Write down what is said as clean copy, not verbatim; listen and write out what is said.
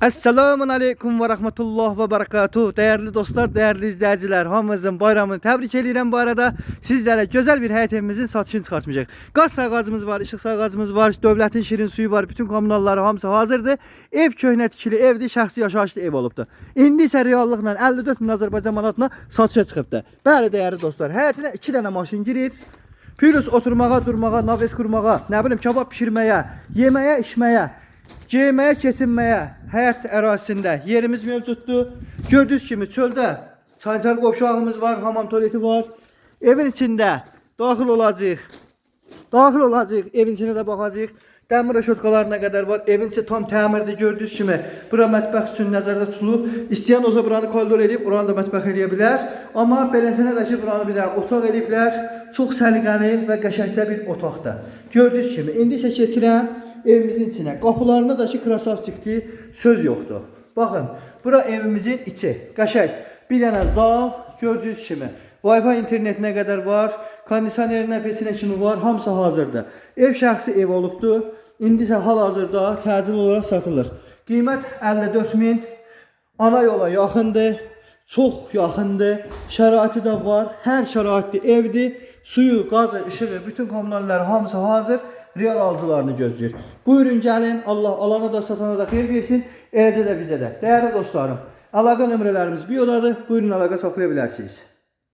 Esselamun Aleyküm ve Rahmetullah ve Berekatuhu. Değerli dostlar, değerli izleyiciler, hamımızın bayramını tebrik edirəm bu arada. Sizlere güzel bir həyət evimizin satışını çıxartmayacaq. Qaz sağazımız var, işıq sağazımız var, dövlətin şirin suyu var, bütün kommunalları hamısı hazırdır. Ev köhnə tikili evdir, şəxsi yaşayışlı ev olubdur. İndi isə reallıqla 54 min Azərbaycan manatına satışa çıxıbdır. Bəli değerli dostlar, həyətinə 2 dənə maşın girir. Pürüz oturmağa, durmağa, naves kurmağa, nə bilim kebab pişirməyə, yeməyə, içməyə, geyməyə, keçinməyə, həyat ərazisində yerimiz mövcuddur. Gördüyünüz kimi çöldə sanitar qovşağımız var, hamam tualeti var. Evin içində daxil olacağıq. Evin içinə də baxacağıq. Dəmir rəşotkalarına qədər var. Evin içi tam təmirdir. Gördüyünüz kimi bura mətbəx üçün nəzərdə tutulub. İstəyən olsa buranı koridor edib, buranı da mətbəx eləyə bilər. Amma beləcənə də ki, buranı bir dənə otaq eləyiblər. Çox səliqəli və qəşəngdə bir otaqdır. Gördüyünüz kimi indi isə keçirəm evimizin içine. Qapılarında da ki krasavçikdir, söz yoxdur. Baxın, bura evimizin içi. Qəşəng. Bir dənə zal, gördüyünüz kimi. Wi-Fi internetinə qədər var. Kondisionerinə, peçinə kimi var. Hamısı hazırdır. Ev şəxsi ev olubdur. İndi isə hal-hazırda təcil olaraq satılır. Qiymət 54 min. Ana yola yaxındır. Çox yaxındır. Şəraiti də var. Hər şəraitli evdir. Suyu, qazı, işığı, bütün kommunalları hamısı hazır. Real alıcılarını gözləyir. Buyurun gəlin. Allah alana da satana da xeyir versin. Eləcə də bizə də. Değerli dostlarım, əlaqə nömrələrimiz biodadır. Buyurun əlaqə saxlaya bilərsiniz.